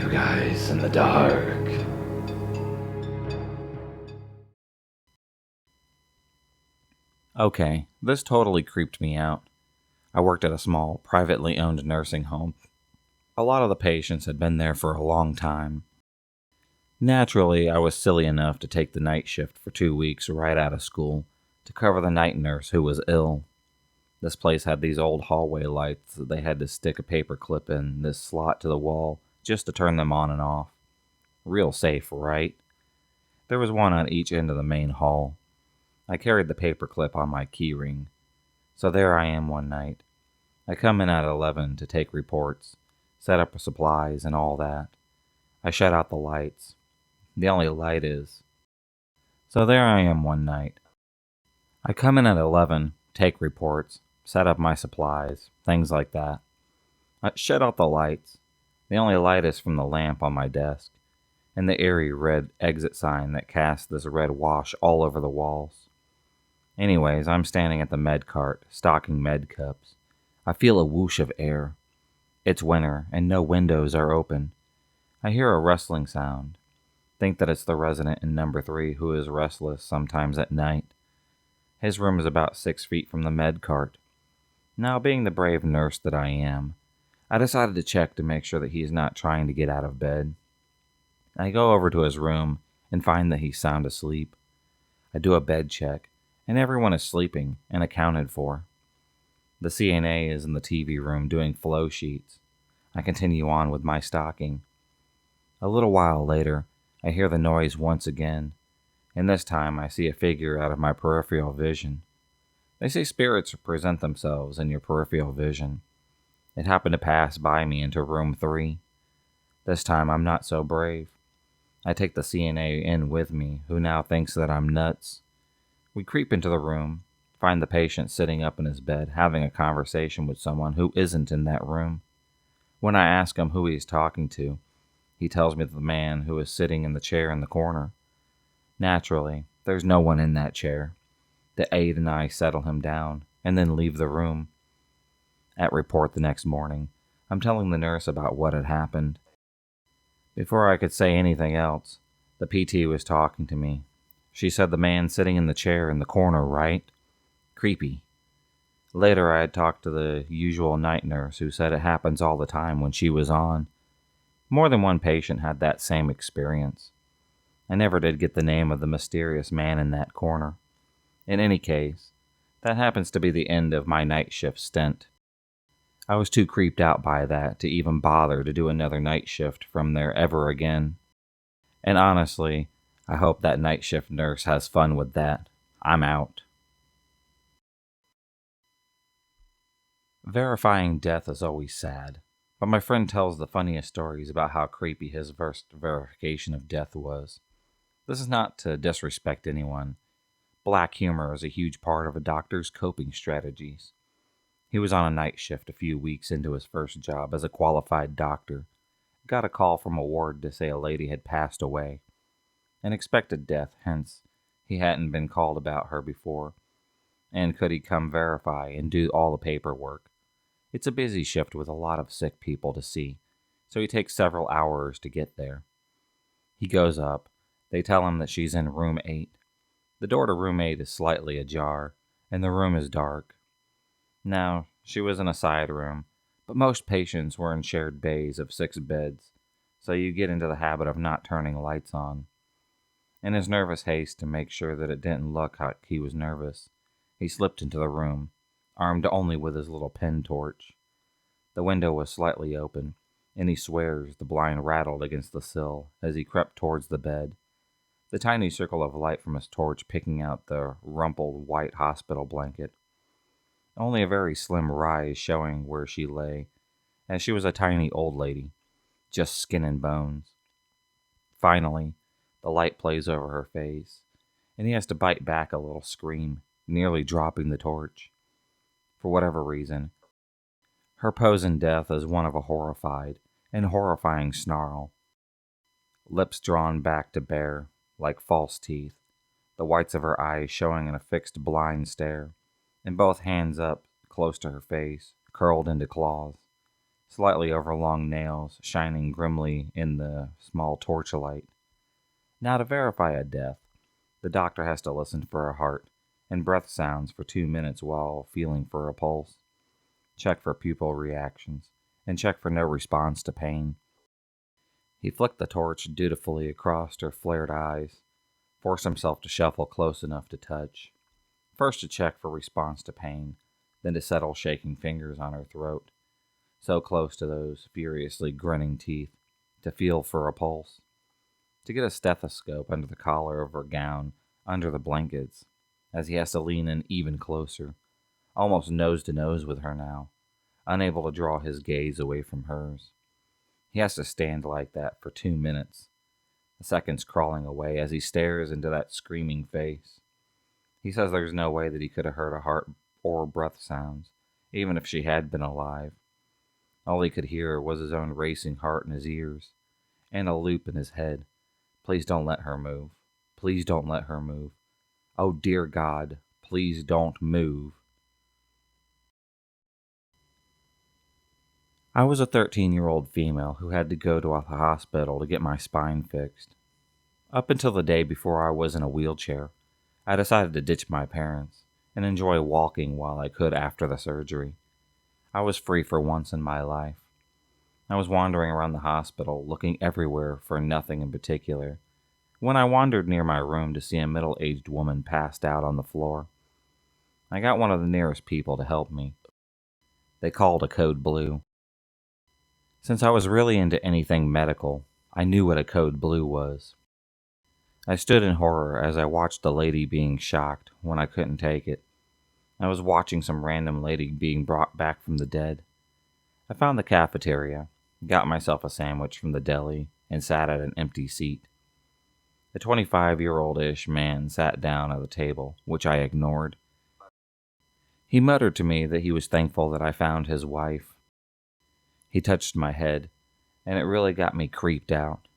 Two guys in the dark. Okay, this totally creeped me out. I worked at a small, privately owned nursing home. A lot of the patients had been there for a long time. Naturally, I was silly enough to take the night shift for 2 weeks right out of school to cover the night nurse who was ill. This place had these old hallway lights that they had to stick a paper clip in this slot to the wall just to turn them on and off. Real safe, right? There was one on each end of the main hall. I carried the paper clip on my keyring. So there I am one night. I come in at 11 to take reports, set up supplies and all that. I shut out the lights. The only light is. So there I am one night. I come in at 11, take reports, set up my supplies, things like that. I shut out the lights. The only light is from the lamp on my desk, and the eerie red exit sign that casts this red wash all over the walls. Anyways, I'm standing at the med cart, stocking med cups. I feel a whoosh of air. It's winter, and no windows are open. I hear a rustling sound. Think that it's the resident in number 3 who is restless sometimes at night. His room is about 6 feet from the med cart. Now, being the brave nurse that I am, I decided to check to make sure that he's not trying to get out of bed. I go over to his room and find that he's sound asleep. I do a bed check, and everyone is sleeping and accounted for. The CNA is in the TV room doing flow sheets. I continue on with my stocking. A little while later, I hear the noise once again, and this time I see a figure out of my peripheral vision. They say spirits present themselves in your peripheral vision. It happened to pass by me into room 3. This time I'm not so brave. I take the CNA in with me, who now thinks that I'm nuts. We creep into the room, find the patient sitting up in his bed having a conversation with someone who isn't in that room. When I ask him who he's talking to, he tells me the man who is sitting in the chair in the corner. Naturally, there's no one in that chair. The aide and I settle him down and then leave the room. At report the next morning, I'm telling the nurse about what had happened. Before I could say anything else, the PT was talking to me. She said the man sitting in the chair in the corner, right? Creepy. Later, I had talked to the usual night nurse who said it happens all the time when she was on. More than one patient had that same experience. I never did get the name of the mysterious man in that corner. In any case, that happens to be the end of my night shift stint. I was too creeped out by that to even bother to do another night shift from there ever again. And honestly, I hope that night shift nurse has fun with that. I'm out. Verifying death is always sad, but my friend tells the funniest stories about how creepy his first verification of death was. This is not to disrespect anyone. Black humor is a huge part of a doctor's coping strategies. He was on a night shift a few weeks into his first job as a qualified doctor. Got a call from a ward to say a lady had passed away. An expected death, hence, he hadn't been called about her before. And could he come verify and do all the paperwork? It's a busy shift with a lot of sick people to see, so he takes several hours to get there. He goes up. They tell him that she's in room 8. The door to room 8 is slightly ajar, and the room is dark. Now, she was in a side room, but most patients were in shared bays of 6 beds, so you get into the habit of not turning lights on. In his nervous haste to make sure that it didn't look like he was nervous, he slipped into the room, armed only with his little pen torch. The window was slightly open, and he swears the blind rattled against the sill as he crept towards the bed, the tiny circle of light from his torch picking out the rumpled white hospital blanket. Only a very slim rise showing where she lay, as she was a tiny old lady, just skin and bones. Finally, the light plays over her face, and he has to bite back a little scream, nearly dropping the torch. For whatever reason, her pose in death is one of a horrified and horrifying snarl. Lips drawn back to bare, like false teeth, the whites of her eyes showing in a fixed blind stare, and both hands up close to her face, curled into claws. slightly overlong nails shining grimly in the small torchlight. Now, to verify a death, the doctor has to listen for a heart and breath sounds for 2 minutes while feeling for a pulse, check for pupil reactions, and check for no response to pain. He flicked the torch dutifully across her flared eyes, forced himself to shuffle close enough to touch, first to check for response to pain, then to settle shaking fingers on her throat, so close to those furiously grinning teeth, to feel for a pulse, to get a stethoscope under the collar of her gown, under the blankets, as he has to lean in even closer, almost nose to nose with her now, unable to draw his gaze away from hers. He has to stand like that for 2 minutes, the seconds crawling away as he stares into that screaming face. He says there's no way that he could have heard a heart or breath sounds, even if she had been alive. All he could hear was his own racing heart in his ears, and a loop in his head. Please don't let her move. Please don't let her move. Oh dear God, please don't move. I was a 13-year-old female who had to go to a hospital to get my spine fixed. Up until the day before I was in a wheelchair, I decided to ditch my parents and enjoy walking while I could after the surgery. I was free for once in my life. I was wandering around the hospital, looking everywhere for nothing in particular, when I wandered near my room to see a middle-aged woman passed out on the floor. I got one of the nearest people to help me. They called a code blue. Since I was really into anything medical, I knew what a code blue was. I stood in horror as I watched the lady being shocked when I couldn't take it. I was watching some random lady being brought back from the dead. I found the cafeteria, got myself a sandwich from the deli, and sat at an empty seat. A 25-year-old-ish man sat down at the table, which I ignored. He muttered to me that he was thankful that I found his wife. He touched my head, and it really got me creeped out.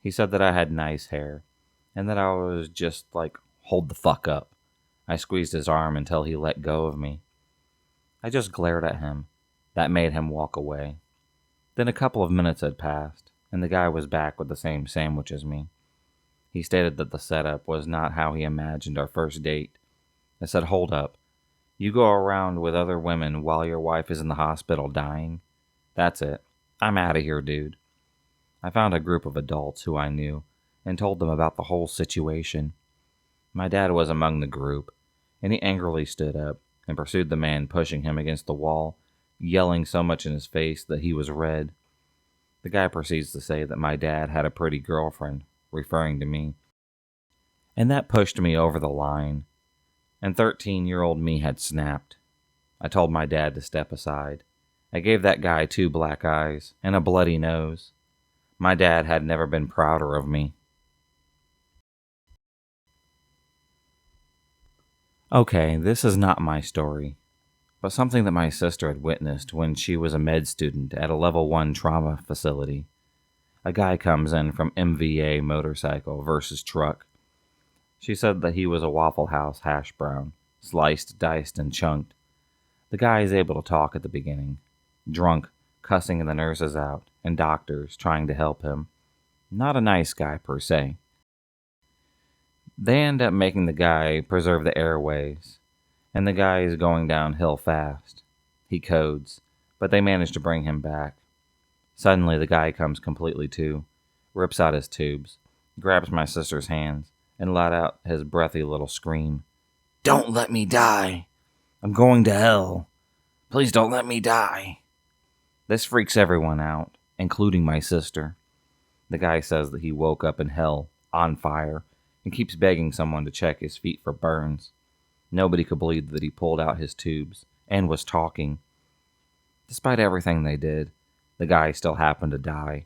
He said that I had nice hair, and that I was just like, hold the fuck up. I squeezed his arm until he let go of me. I just glared at him. That made him walk away. Then a couple of minutes had passed, and the guy was back with the same sandwich as me. He stated that the setup was not how he imagined our first date. I said, hold up. You go around with other women while your wife is in the hospital dying? That's it. I'm out of here, dude. I found a group of adults who I knew and told them about the whole situation. My dad was among the group, and he angrily stood up and pursued the man pushing him against the wall, yelling so much in his face that he was red. The guy proceeds to say that my dad had a pretty girlfriend, referring to me. And that pushed me over the line, and 13-year-old me had snapped. I told my dad to step aside. I gave that guy 2 black eyes and a bloody nose. My dad had never been prouder of me. Okay, this is not my story, but something that my sister had witnessed when she was a med student at a level 1 trauma facility. A guy comes in from MVA motorcycle versus truck. She said that he was a Waffle House hash brown, sliced, diced, and chunked. The guy is able to talk at the beginning, drunk, cussing the nurses out, and doctors trying to help him. Not a nice guy per se. They end up making the guy preserve the airways, and the guy is going downhill fast. He codes, but they manage to bring him back. Suddenly the guy comes completely to, rips out his tubes, grabs my sister's hands, and let out his breathy little scream. Don't let me die! I'm going to hell! Please don't let me die! This freaks everyone out, including my sister. The guy says that he woke up in hell, on fire, and keeps begging someone to check his feet for burns. Nobody could believe that he pulled out his tubes and was talking. Despite everything they did, the guy still happened to die.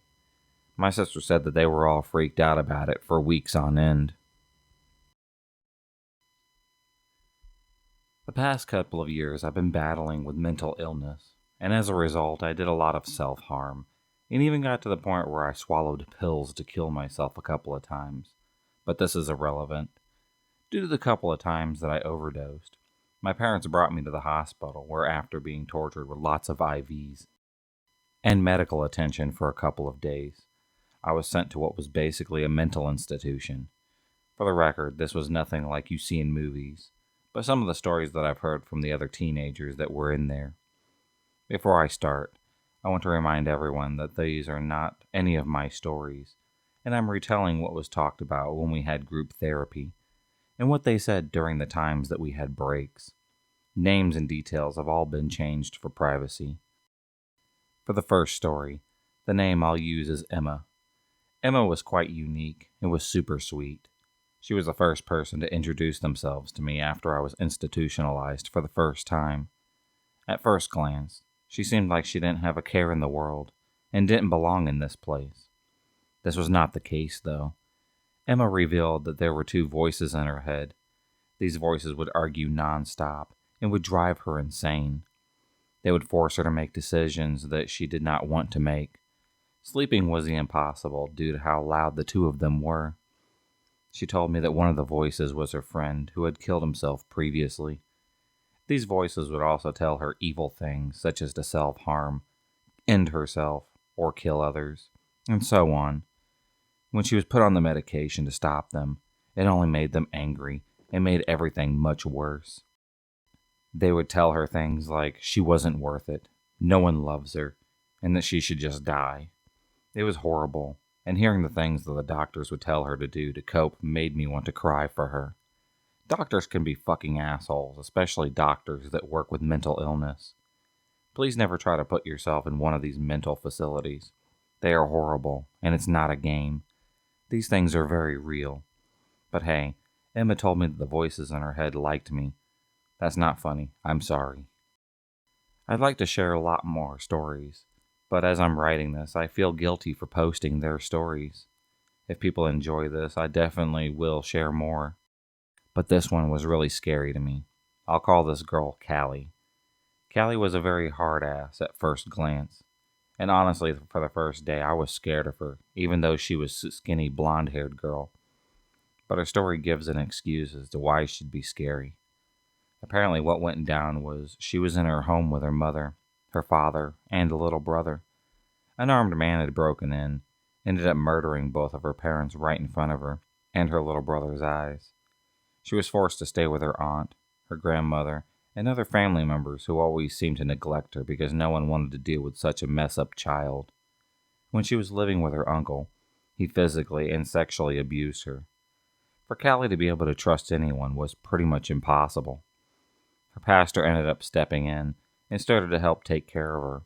My sister said that they were all freaked out about it for weeks on end. The past couple of years I've been battling with mental illness, and as a result I did a lot of self-harm, and even got to the point where I swallowed pills to kill myself a couple of times. But this is irrelevant. Due to the couple of times that I overdosed, my parents brought me to the hospital where after being tortured with lots of IVs. and medical attention for a couple of days. I was sent to what was basically a mental institution. For the record, this was nothing like you see in movies, but some of the stories that I've heard from the other teenagers that were in there. Before I start, I want to remind everyone that these are not any of my stories, and I'm retelling what was talked about when we had group therapy, and what they said during the times that we had breaks. Names and details have all been changed for privacy. For the first story, the name I'll use is Emma. Emma was quite unique and was super sweet. She was the first person to introduce themselves to me after I was institutionalized for the first time. At first glance, she seemed like she didn't have a care in the world and didn't belong in this place. This was not the case, though. Emma revealed that there were two voices in her head. These voices would argue nonstop and would drive her insane. They would force her to make decisions that she did not want to make. Sleeping was impossible due to how loud the two of them were. She told me that one of the voices was her friend who had killed himself previously. These voices would also tell her evil things, such as to self-harm, end herself, or kill others, and so on. When she was put on the medication to stop them, it only made them angry and made everything much worse. They would tell her things like she wasn't worth it, no one loves her, and that she should just die. It was horrible, and hearing the things that the doctors would tell her to do to cope made me want to cry for her. Doctors can be fucking assholes, especially doctors that work with mental illness. Please never try to put yourself in one of these mental facilities. They are horrible, and it's not a game. These things are very real. But hey, Emma told me that the voices in her head liked me. That's not funny. I'm sorry. I'd like to share a lot more stories, but as I'm writing this, I feel guilty for posting their stories. If people enjoy this, I definitely will share more. But this one was really scary to me. I'll call this girl Callie. Callie was a very hard ass at first glance. And honestly, for the first day, I was scared of her, even though she was a skinny, blonde-haired girl. But her story gives an excuse as to why she'd be scary. Apparently what went down was she was in her home with her mother, her father, and a little brother. An armed man had broken in, ended up murdering both of her parents right in front of her, and her little brother's eyes. She was forced to stay with her aunt, her grandmother, and other family members who always seemed to neglect her because no one wanted to deal with such a mess-up child. When she was living with her uncle, he physically and sexually abused her. For Callie to be able to trust anyone was pretty much impossible. Her pastor ended up stepping in and started to help take care of her.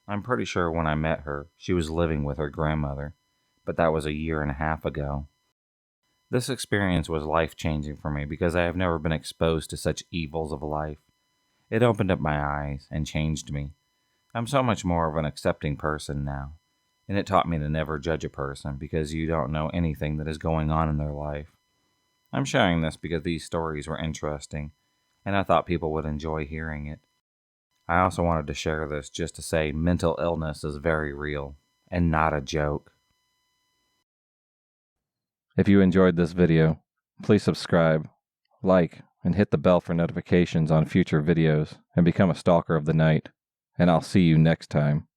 I'm pretty sure when I met her, she was living with her grandmother, but that was a year and a half ago. This experience was life-changing for me because I have never been exposed to such evils of life. It opened up my eyes and changed me. I'm so much more of an accepting person now, and it taught me to never judge a person because you don't know anything that is going on in their life. I'm sharing this because these stories were interesting, and I thought people would enjoy hearing it. I also wanted to share this just to say mental illness is very real, and not a joke. If you enjoyed this video, please subscribe, like, and hit the bell for notifications on future videos, and become a stalker of the night. And I'll see you next time.